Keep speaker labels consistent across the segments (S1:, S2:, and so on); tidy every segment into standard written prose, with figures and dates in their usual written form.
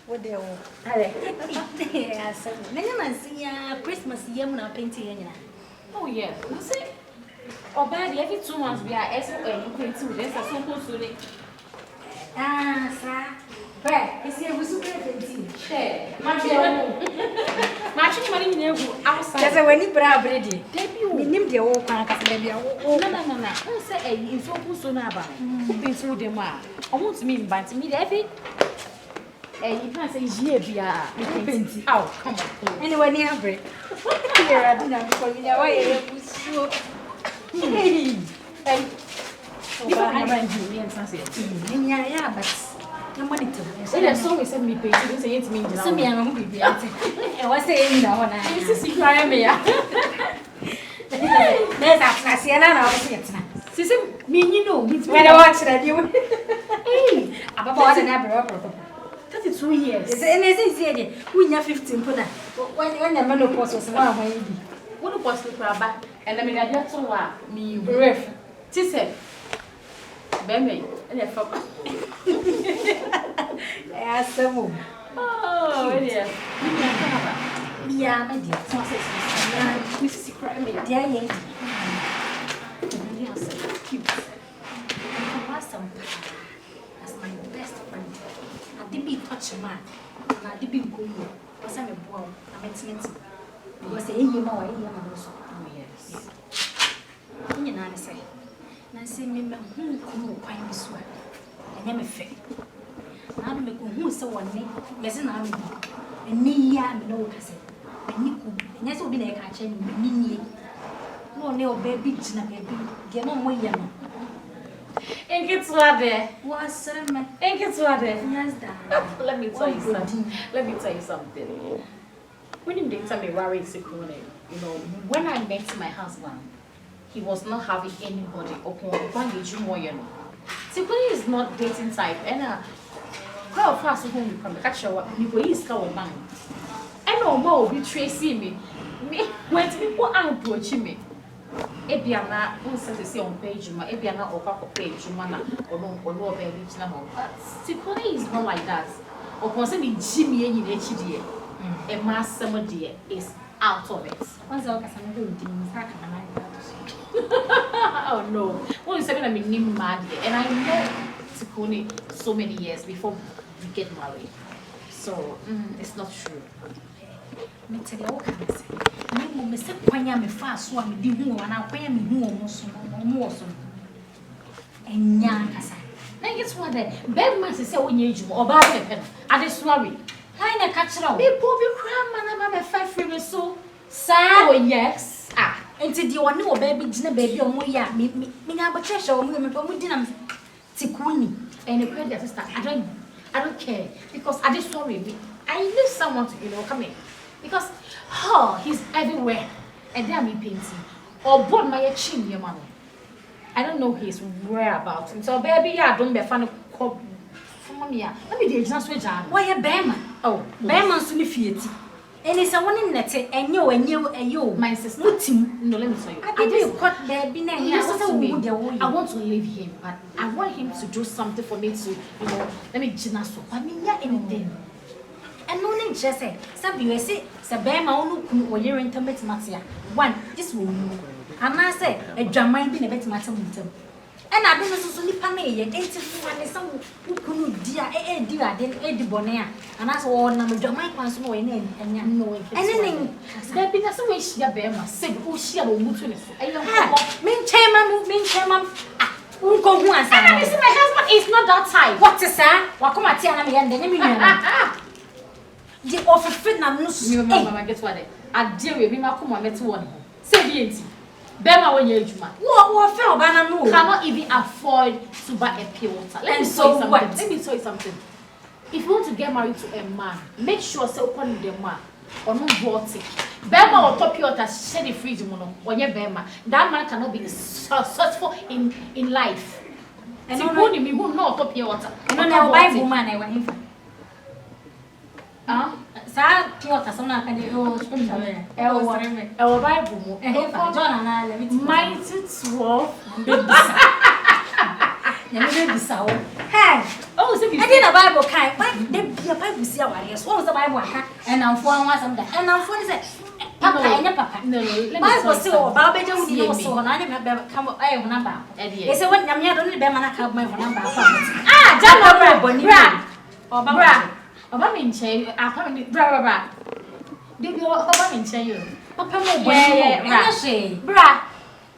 S1: What they all? Yes, Christmas year when I painting.
S2: Oh yeah, you see? Or bad every 2 months we are SOA painting. There's a so soon.
S1: Ah, sir. But it's here was painting.
S2: Share. Matching money in outside.
S1: That's when you brave ready.
S2: Debut.
S1: We named the old park as baby.
S2: No. I say in so soon about who been through them. I want to mean but me every. You can't say yeah, be oh, come on.
S1: Anyway, near break. Here, I don't know because you know why so. Hey, yeah, but nobody to.
S2: So there's always send me pay. You say it means
S1: some young baby. I was saying no one.
S2: This is cry me.
S1: There's a Sienna. I was it.
S2: Sister, me, you know,
S1: when I watch that you.
S2: Hey,
S1: about an apple.
S2: 32 years.
S1: It's easy. We have 15 put that. When the menopause was one way.
S2: What was the crab? And I mean, I just saw me ref. Tisse. Bemmy, and a fuck.
S1: Yes, some.
S2: Oh, dear.
S1: Yeah, my dear.
S2: Mrs. Cry me.
S1: Yeah.
S2: Cute.
S1: Awesome. That's my best friend. I did be touch a man. I did be good. Was I'm a boy. I'm intimate. Was a year more, also.
S2: Oh, yes.
S1: You know, I say. Nancy, me, who quite this way. I am a fake. Now, me who so one name, listen, I'm a near no cousin. And you could, and that's what be like catching me. No, baby, baby, get no more young.
S2: Ain't it what there?
S1: What's sermon?
S2: Ain't it what there?
S1: Yes, that.
S2: Let me tell you something. When you tell me worry SIKI, you know, when I met my husband, he was not having anybody upon one age more, you know. SIKI is not dating type, and how fast home you come catch your you go is cow man. And no more be tracing me. When people are approaching me. Ebiana, who says to see on page, my Ebiana or Papa page, mana or no baby. But SIKI is not like that. Or concerning Jimmy in HD, a mass summer dear is out of it.
S1: Once I was doing things,
S2: oh no. Well, you said I mean, mad, and I know SIKI so many years before we get married. So, it's not true.
S1: Me tell you what can I say? Me say kwanya me fast so me di hu wana kwanya me hu omo so. Enya kasa.
S2: Na get what there. Beg man say onye ejuma oba pepe. Ade suawe.
S1: Why na ka kira wo?
S2: Me po bi kra man na me fa free me so. Sir, oh yes. Ah,
S1: enti di one wo baby gina baby omo ya. Me nya ba treasure omo me omo di na tikuni.
S2: And the credit sister, I don't care because I just sorry. I need someone to, you know, come in. Because, he's everywhere. And then me painting. Or both my chin, your man. I don't know his whereabouts. So, baby, yeah, don't be a fan of cop. Let me do just switch on.
S1: Why a bearman? Oh, bearman soon if you and it's a one in that and you, my sister.
S2: No, let me tell you.
S1: I didn't cut baby.
S2: I want to leave him, but I want him to do something for me to, you know, let me gymnast. I mean, yeah, anything.
S1: And no name just say, some you say, Sabema or your intimate matter. One, this will move. I must say, a drama in a better matter with him. And I don't know so nipane, and some who could dear, dear, then Eddie Bonner, and that's all number drama once more in and knowing anything.
S2: There be nothing which your bear must say, who she will move to this. I don't
S1: mean, chairman, Uncle once.
S2: And I see my husband is not that type.
S1: What is that? What come at Tiana and the name? The offer fit na nusu.
S2: You mama get what I deal with me makuma met one. Say the Bema when you ejuma.
S1: What fell bana no.
S2: Cannot even afford to buy a pure water. Let me tell you something. If you want to get married to a man, make sure say open the man or no water. Bema or top pure water share the fridge mono or your Bema. That man cannot be successful in life. And no money me who know top pure water.
S1: No na Bible man I want him.
S2: Sa
S1: pure some na can you
S2: Bible mo.
S1: John na let me
S2: mighty 12
S1: baby sa. Ya me baby sa o. Hey.
S2: was it?
S1: I did a Bible kind. Why they be a Bible see our yes? What was the Bible? And I'm for one some that. And I'm for this. Papa, and Papa. No, Bible still about Beja will be so. And I never come. I have number. They say what Namia don't need them and I have my number. Ah, John Bonnie. Or Barbara. About me in chain. I come in bra. Did you all in chain? Papa, yeah, bra.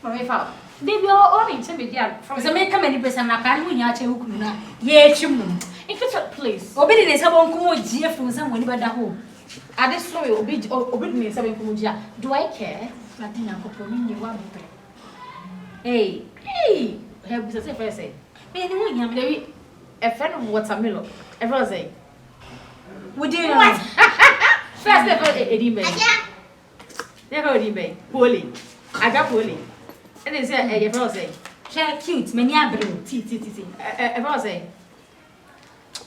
S1: Forever. They be all in Timid from the make many person. I can't win your children. Yea, children. If it's a place, obedience, I won't come with dear from someone but at home. I just saw you obedience. Do I care? Nothing. I'm complaining you one. Hey, have to say first say. Maybe a friend of watermelon. Everyone say. Would you what? First, never Eddie Bay. Never Eddie Bay. Holy. I got holy. And they say, everyone say. Share cute, many are blue. Everyone say.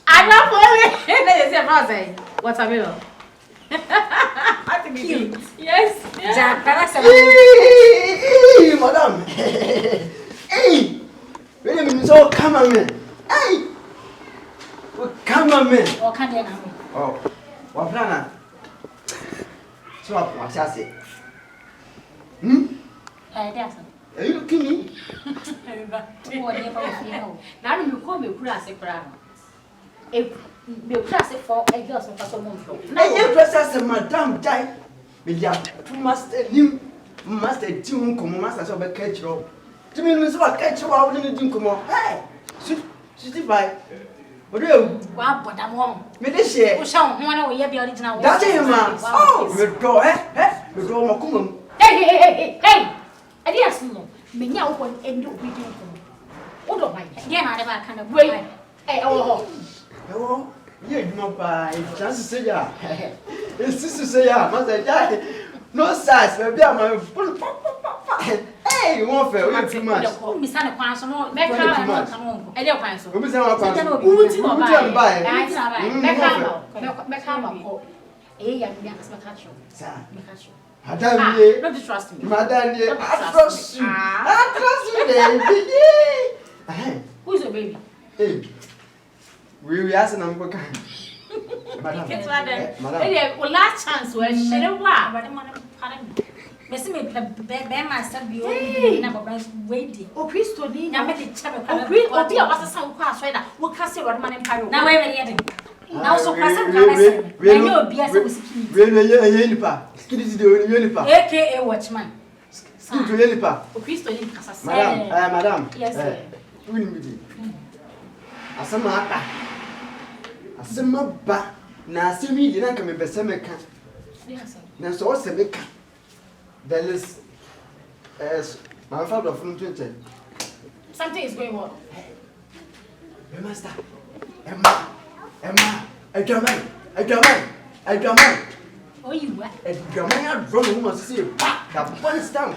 S1: I got holy. And they say, everyone say. Watermelon. I think cute. Yes. Jack,
S3: madam. Hey. Wait a minute, so come on, man. Hey. Come on, man.
S1: Oh, can't you now?
S3: Oh, what plan? So what I say? Are you looking me?
S2: Now you call me classic crown. If you classic for a girl from Castle.
S3: I am process madam die. Me ya master him master tune come master so be catch up. To me so catch up how didn't do come. Hey. 65. What do you?
S1: Wow, but I'm wrong.
S3: Me this year.
S1: Who shall one of the original?
S3: That's him, man. Oh, we draw, we draw Macum.
S2: Hey! I didn't know. Me now one end of video. What do I?
S1: Again, I never kind of
S2: wait. Hey,
S3: oh, you know, by chance to say, yeah. It's sister say, yeah, mother, no size, maybe I'm a hey, you won't fail, you're too much.
S1: Miss Anna Quanson, no, make her come
S2: I don't find so.
S3: Who is our
S2: buy.
S3: Madame,
S2: don't trust me.
S3: Madame, I trust you. I trust you, baby.
S2: Who's your baby?
S3: Hey, we ask an uncle.
S2: Madam, last chance when she don't want.
S1: Messi me be master be na baba wait.
S2: O Christo ni
S1: na me de chebe
S2: o Christo obi a wasa san kwa so da wo ka se word man empire.
S1: Na we yede. Na so kwasa kana se. Na ye obi ase wo siki.
S3: We ye nipa. Skidi de oni ye nipa.
S1: AKA watchman.
S3: Skidi ye nipa.
S2: O Christo ni kasa se.
S3: Madam.
S2: Yes sir.
S3: Wini mi di. Asama aka. Asama ba na asemi di na ka me bese meka.
S2: Yes sir.
S3: Na so o se meka. There is my father from 20.
S2: Something is going on.
S3: Hey, master. Emma, a German.
S1: Oh, you what?
S3: A German had drawn who must see that one stamp.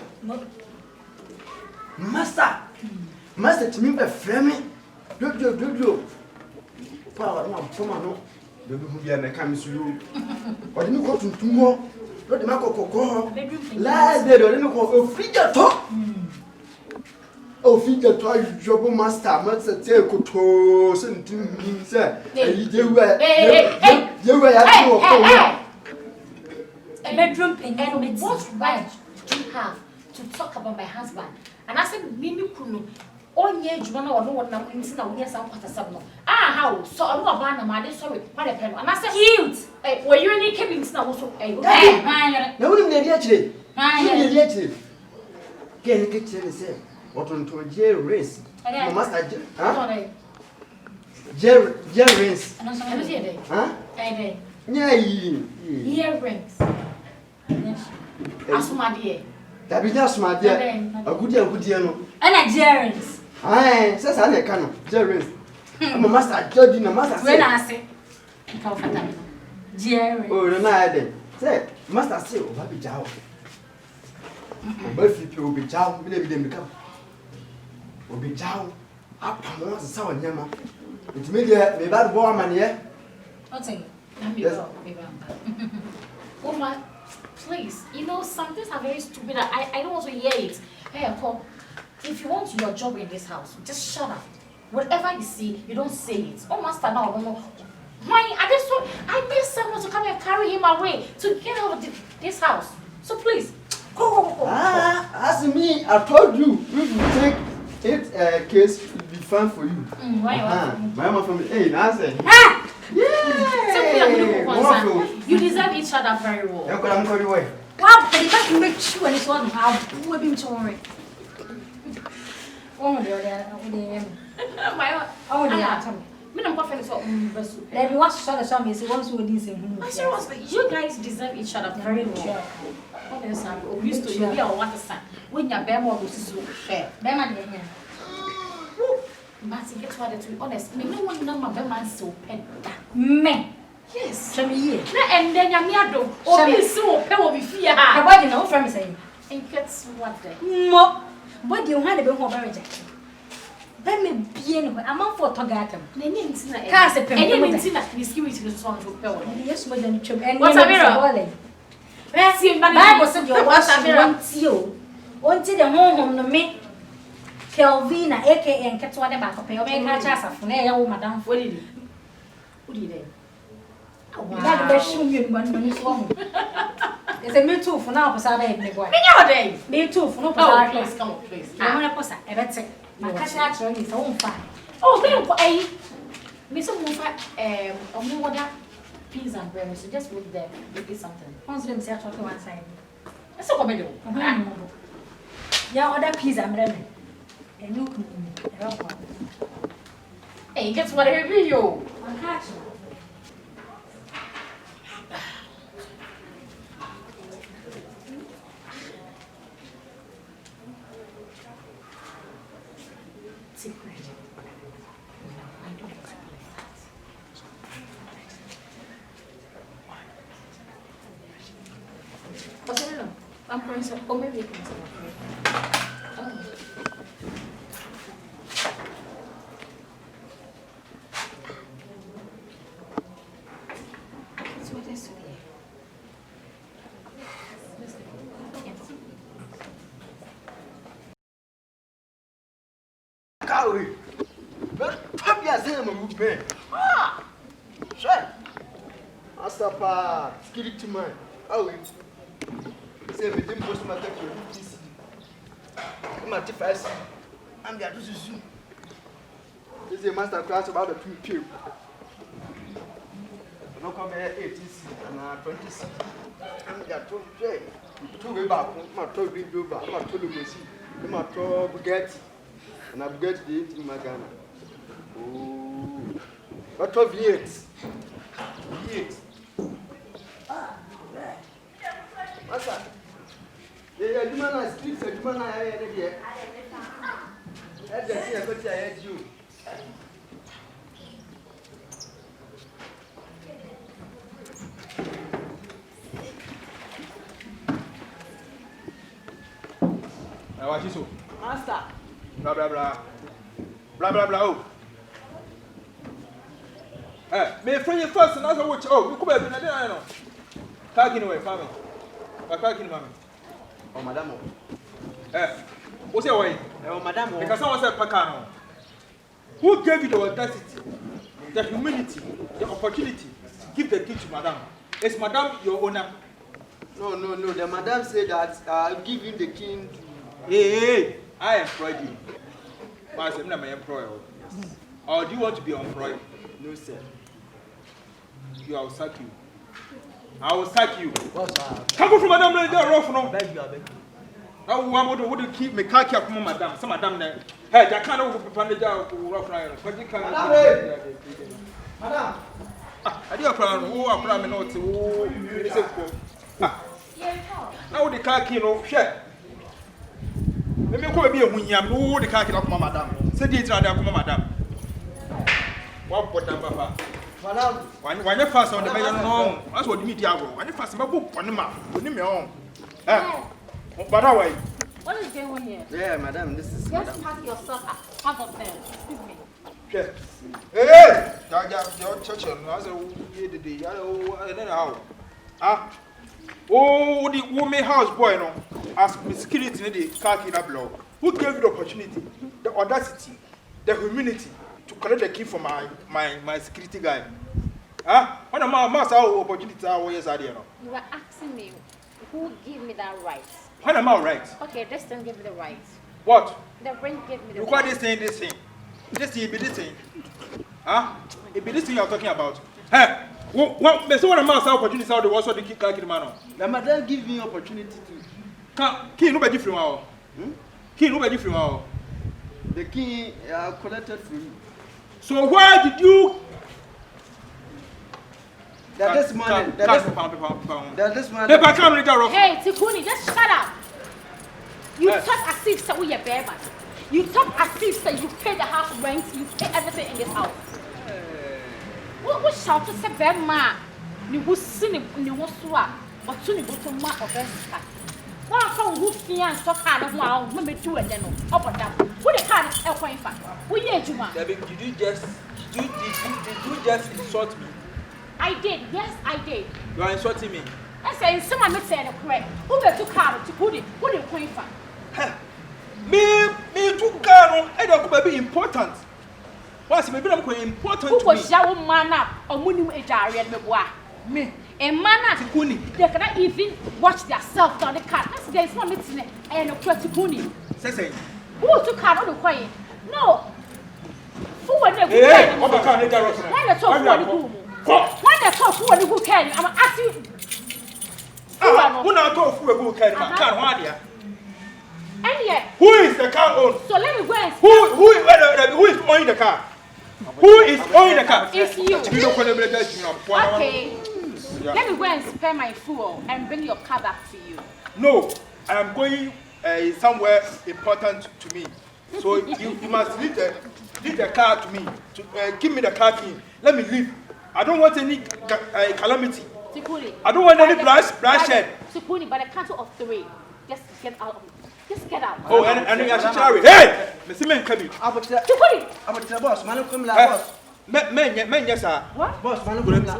S3: Master to me by framing. Do. Power, no, come on, no. The people who are coming to you. Or didn't go to tomorrow. Not the Marco. Last day, or didn't go a figure talk. Oh, figure toy job master, master take to send to me, sir. You were
S1: a bedroom
S2: and what right do you have to talk about my husband? And I said, Mimi Kuno. Oh, yeah, you know, no one now in some quarter seven. Ah, how? So I'm not one of sorry, what a pen. And I said, cute. Were you any cabins now? Also,
S3: no one in the actually. Get a kitchen, say, what on to a jail race? Master, jail race. Huh? Yeah,
S2: earrings. As my dear.
S3: That be just my dear. A good dear, no.
S1: And Nigerians.
S3: Aye, says I can. Jerry. I'm a master judge in a master.
S1: When I say, Jerry.
S3: Oh, no, I did. Say, master say, what be jow? But people will be jow, maybe they become. Will be jow. Up from once a sour yammer. It's me, the bad woman, yeah?
S1: What's it?
S2: Oh, my, please. You know, some things are very stupid. I don't want to hear it. Hey, Uncle. If you want your job in this house, just shut up. Whatever you see, you don't say it. Oh, master, now I don't know. Why? I need someone to come and carry him away to get out of this house. So please, go.
S3: As me, I told you, if you take it case, it will be fun for you.
S2: Why?
S3: My mama from hey, Nancy.
S2: Yeah. You deserve each other very well.
S3: I'm going away.
S1: Wow, but you can't make sure this one. I'll be sorry. Oh, let me watch some is once with this.
S2: Seriously, you guys deserve each other very well. What else are we used to be a water sign when your bear more was so fair? But get what to be honest, me no one number Beman so pen.
S1: Me.
S2: Yes,
S1: Show me here.
S2: And then your meado, or be so pen will be fear.
S1: I want to know from me saying.
S2: And gets what then?
S1: Mo, what do you want to be home very jack? Let me be anyway. I'm on for Togatum. Cast a pen. Anything that is given to the song to Pell. Yes, more than you. And what's a mirror? Let's see, Bible said your what's a mirror. Until the home no me. Kelvina, aka and Catwa de Baco, pay over Cassa for Madame Folly. Who did they? That best shoe you one when it's home. It's a me too for now, Passade, me boy. Me too for no please, come on, please. I'm going to post a better. My catch is own fine.
S2: Oh, then for a Miss Mufa, only water, peas and bread, so just put there, maybe something.
S1: Once them say to one side.
S2: That's a comedy.
S1: Yeah, other peas and bread. And look,
S2: hey, guess what I mean, you?
S1: I'm catching.
S2: I'm going to go maybe you can say that's what is here.
S3: Cowrie. But pop your same movement. Ah, sure. Master Pa, skilly to mine. Oh, say we didn't post my country. I'm at first. I'm there to see. This is a master class about the two people. I don't come here 80 and 20. I'm there to say. Two way back, my toe big over, my toe will see. My toe Bugatti. And I've got the 18 in my Ghana. Oh, what of years? What's that? Yeah, you man, I speak, so you man, I had it here. That's the thing I got to head you.
S4: Now, what is so?
S2: Master.
S4: Blah, blah, blah. Blah, blah, blah. Oh. Me friend you first, and that's what you. Oh, you come here, I don't know. Talking away, family. Talking, mammy.
S3: Oh, madam.
S4: What's your way?
S3: Oh, madam.
S4: Because someone said Pacano. Who gave you the audacity, the humility, the opportunity to give the key to madam? Is madam your owner?
S3: No. The madam said that I'll give you the king.
S4: Hey, I employed you. I said, I'm my employer. Or do you want to be employed?
S3: No, sir.
S4: I will sack you. I will sack you.
S3: What's up?
S4: Come on from madam, let go rough no.
S3: I beg you.
S4: Now, one would keep me car care from madam. Some madam there. Hey, I can't over the job rough now. But you can't.
S3: Madam.
S4: I do a plan. Oh, a plan. No, now the car key no share. Let me go be a munyam. No, the car key of madam. Say the other come madam. What put them, papa?
S3: Madam.
S4: When you fast on the mayor, no. That's what the media go. When you fast my book on the map, put him on. But away.
S2: What is going on here?
S3: Yeah, madam, this is.
S2: Just pack yourself out of there. Excuse me.
S4: Hey! Your church, I said, the day. I don't know how. Ah? Oh, the woman house boy, no. As security in the car in a block. Who gave you the opportunity, the audacity the humility to collect the key from my security guy. Huh? When a man must have opportunity to yes, I don't know.
S2: You are asking me who gave me that right?
S4: When am I right?
S2: Okay, this thing gave me the right.
S4: What?
S2: The ring gave me the
S4: You
S2: right.
S4: call this thing? This thing be this thing. Huh? It be this thing you're talking about. Hey, what? There's one man's opportunity out there. What's what the key the man?
S3: The madam give me opportunity to.
S4: Key nobody from our. Key nobody from our.
S3: The key collected from you.
S4: So why did you?
S3: That this morning. That this morning.
S4: Paper come later off.
S2: Hey, Tikuni, just shut up. You talk as if so we are bear man. You talk as if so you pay the house rent, you pay everything in this house. What shout to say bear man? You will see ni wo so a or to ni go to ma offense. One from who fear and so kind of wow, me do and then up and down. Who the card is point for? Who ye Juma?
S4: Did you just insult me?
S2: I did, yes, I did.
S4: You are insulting me.
S2: I say someone not saying correct. Who be to card to put it? Who the point for?
S4: Me too car I don't be important. What's maybe I'm going important
S2: who
S4: to
S2: was
S4: me?
S2: shower man up or money a diary and me. A man up
S4: Tikuni.
S2: They cannot even watch themselves down the car. That's there's one meeting and a Tikuni.
S4: Say.
S2: Who took car on the quiet? No. Who were there?
S4: Hey, what the car later off?
S2: When they talk for the room. When they talk for the who can, I'm asking.
S4: Who now talk for a good car?
S2: And yet,
S4: Who is the car owner?
S2: so let me go and
S4: Who is owning the car? Who is owning the car?
S2: It's you.
S4: Okay.
S2: Let me go and spare my fuel and bring your car back to you.
S4: No, I am going somewhere important to me. So you must leave the car to me. Give me the car key. Let me leave. I don't want any calamity.
S2: Tikuni.
S4: I don't want any bloodshed.
S2: Tikuni, by the count of 3, just get out of it. Just get out.
S4: Oh, and you are sorry. Hey! Mr. Men come in.
S2: Tikuni!
S3: I'm a boss, man, come la boss.
S4: Men, yes, sir.
S2: What?
S3: Boss, man, come la.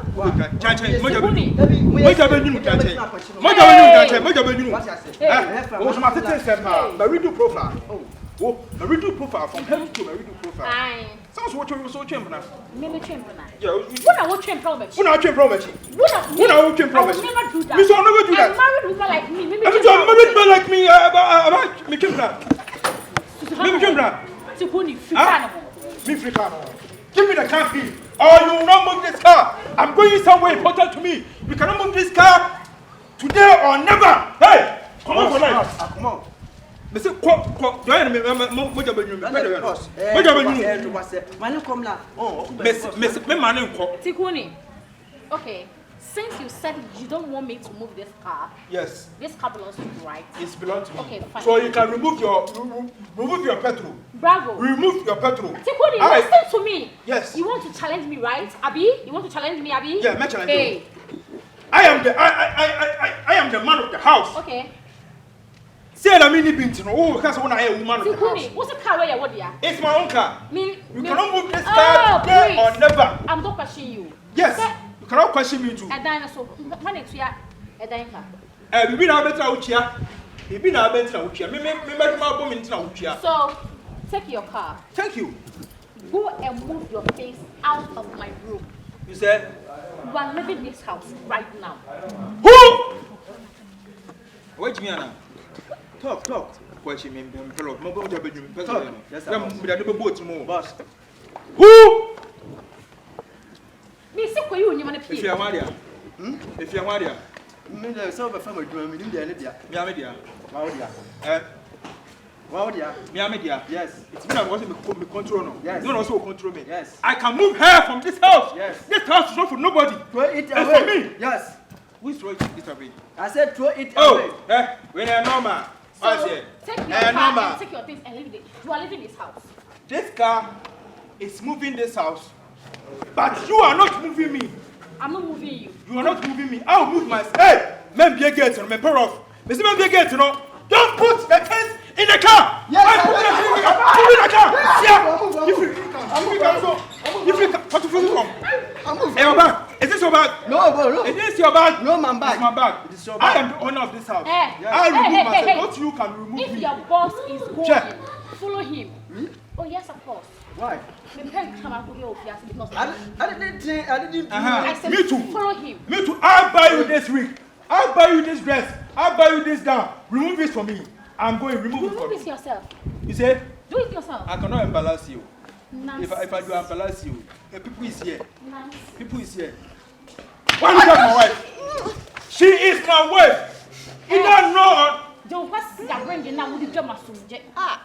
S4: Profile from heaven to Maridu profile.
S2: Aye.
S4: Sounds what you're so champion.
S2: Mimi champion.
S4: Yeah,
S2: When I will champion promise.
S4: when I champion promise.
S2: When
S4: I will champion promise.
S2: I will never do that.
S4: Miss, I'll never do that.
S2: I'm married woman like me. Mimi
S4: I'm a married man like me. About me champion. Me champion.
S2: Tikuni, Fikano.
S4: Me Africano. Give me the car key, or you will not move this car. I'm going somewhere important to me. You cannot move this car today or never. Hey, come on for life.
S3: Come on.
S4: Monsieur, quoi, tu as aimé, moi j'avais une
S3: boss.
S4: Moi j'avais une.
S3: Man, come la. Oh,
S4: Mais mané quoi?
S2: Tikuni. Okay. Since you said you don't want me to move this car,
S4: Yes.
S2: this car belongs to you, right?
S4: It's belongs to me.
S2: Okay, fine.
S4: So you can remove your petrol.
S2: Bravo.
S4: Remove your petrol.
S2: Tikuni,
S4: Aye.
S2: listen to me.
S4: Yes.
S2: You want to challenge me, right, Abi? You want to challenge me, Abi?
S4: Yeah, me challenge
S2: Hey.
S4: you. I am the man of the house.
S2: Okay.
S4: Say that me ni binti no. Oh, because when I am woman of the
S2: Tikuni,
S4: house.
S2: what's the car where you want there?
S4: It's my own car.
S2: Me.
S4: You cannot move this car today
S2: please.
S4: or never.
S2: I'm not questioning you.
S4: Yes. You cannot question me too.
S2: A dinosaur. When it's here, a dinosaur.
S4: Bibi na betra uchia. Bibi na betra uchia. Me ma bom ntina uchia.
S2: So, take your car.
S4: Thank you.
S2: Go and move your face out of my room.
S4: You said
S2: You are leaving this house right now.
S4: who? Wait me now.
S3: Talk.
S4: Question me hello. Mo go to bedroom.
S3: Talk. Yes, sir.
S4: Me da do boat mo.
S3: Boss.
S4: Who?
S2: Me see for you when you want to
S4: If
S2: pee.
S4: you are there. If you are there.
S3: Me the some of family do me dey dia.
S4: Me am there.
S3: Wow dia. Wow dia.
S4: Me am there.
S3: Yes.
S4: It's me that wants me control no.
S3: Yes.
S4: You don't also control me.
S3: Yes.
S4: I can move her from this house.
S3: Yes.
S4: This house is not for nobody.
S3: Throw it
S4: It's
S3: away.
S4: for me.
S3: Yes.
S4: Who is throwing it away?
S3: I said throw it away.
S4: Oh, when I normal.
S2: So, take your car
S4: normal.
S2: and take your things and leave it. You are leaving this house.
S4: This car is moving this house, but you are not moving me.
S2: I'm not moving you.
S4: You are not moving me. I will move myself. Hey, men be a gate, men pair off. Mr. Men be a gate, no. Don't put the things in the car.
S3: Yes,
S4: I put the car. Yeah. If you can, what to feel from?
S3: I'm moving.
S4: Hey, your bag. Is this your bag?
S3: No, bro, no.
S4: Is this your bag?
S3: No, my bag.
S4: It's my bag.
S3: It is your
S4: I
S3: bag.
S4: am the owner of this house.
S2: Hey,
S4: I remove
S2: hey,
S4: myself.
S2: hey.
S4: Not you can remove
S2: If
S4: me.
S2: your boss is going,
S4: Check.
S2: follow him. Oh yes, of course.
S3: Why? I didn't.
S4: Me too.
S2: Follow him.
S4: Me too. I'll buy you this wig. I'll buy you this dress. I'll buy you this gown. Remove this for me. I'm going to remove it for
S2: Remove
S4: you.
S2: it yourself.
S4: You say?
S2: Do it yourself.
S4: I cannot embarrass you.
S2: Nonsense.
S4: If I do embarrass you, the people is here. People is here. Why you got my wife? She is my wife. You don't know.
S2: Don't pass the bring now with the drama subject. Ah.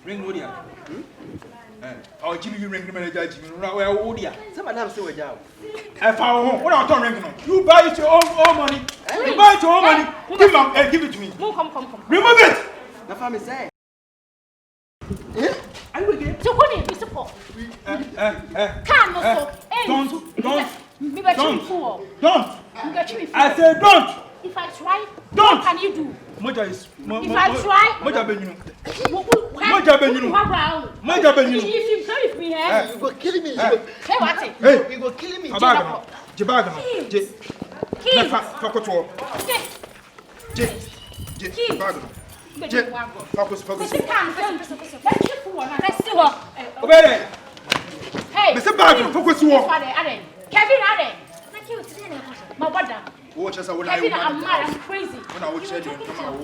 S4: Ring Wodia. Oh, Jimmy, you ring the manager, Jimmy. Where Wodia?
S3: Some of them say we're down.
S4: If I home, what are you ringing? You buy it your own money. You buy it your own money. Give it to me.
S2: Come.
S4: Remove it.
S3: The family say.
S4: Are you again?
S2: So what is support? Can't
S4: Don't. I say don't.
S2: If I try,
S4: Don't.
S2: what can you do?
S4: Moja is.
S2: If I try,
S4: Moja Beninu.
S2: Moja
S4: Beninu.
S2: If you play with me, eh?
S3: You go kill me.
S2: Hey, what it?
S4: Hey.
S3: You go kill me.
S4: Jibagano.
S2: Keys.
S4: Fakoto. Jibagano. Focus. Obey.
S2: Hey.
S4: Mr. Bagano, focus you up.
S2: Kevin, my brother.
S4: Watch us.
S2: Kevin, I'm mad. I'm crazy.
S4: When I watch you, come on.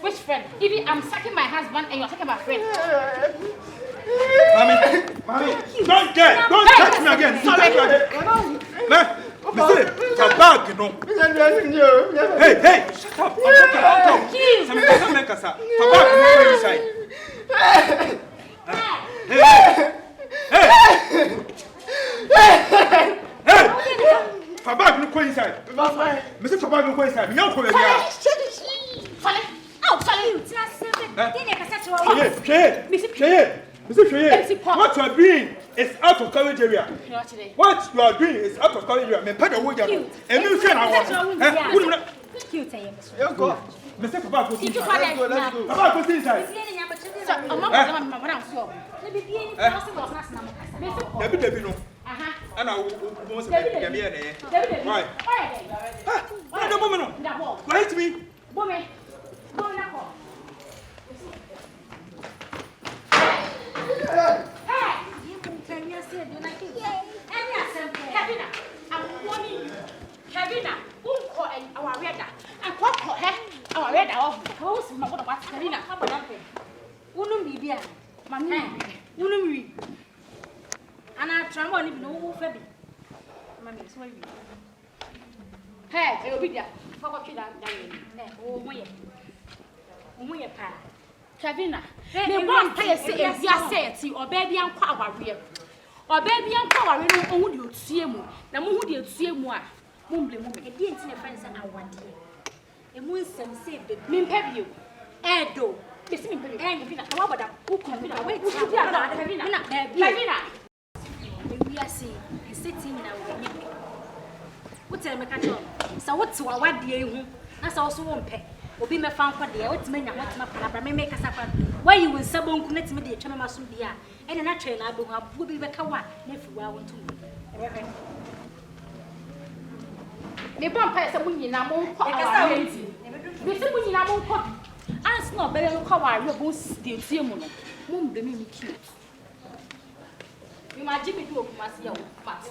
S2: Which friend? Even I'm sucking my husband and you're sucking my friend.
S4: Mommy, don't touch me again. Man, Mr. Bag, you know. Hey, shut up. I'm talking.
S2: Keys.
S4: Some make us up. Bag, inside. Hey. Fabag, no go inside. Mr. Fabag, no go inside. Me uncle, what you are doing is out of coverage area. What you are doing is out of coverage area. Me pay the wage. And you say I want. Mr. Fabag, go inside. Fabag, go inside. Debbie, no. And I will say, why? Why the woman? Why to me?
S1: And I try to even know Fabi. Mammy, so you.
S2: Hey, it'll be there. Forgot you down.
S1: Oh, my pa.
S2: Kevina, they won't pay a say if you are saying, or baby and power real. Or baby and power real, or would you see him? The moon would you see more. Mumbly, a dear friends and I want you. A moon some say, mean pay you. Edo. This means, and if you know about that, who can be away to Kevina.
S1: We are seeing and sitting now. What's a mechanical? So what's what do you? That's also one pay. Will be my found for the what's men and what's my papa may make us up. Why you will sabon connect me the channel must be and an actual I don't have will be back one if we want to.
S2: The vampire someone in a month. The someone in a month. Ask not better to cover your bones still see moon the mimic cute. You might give me to a master, but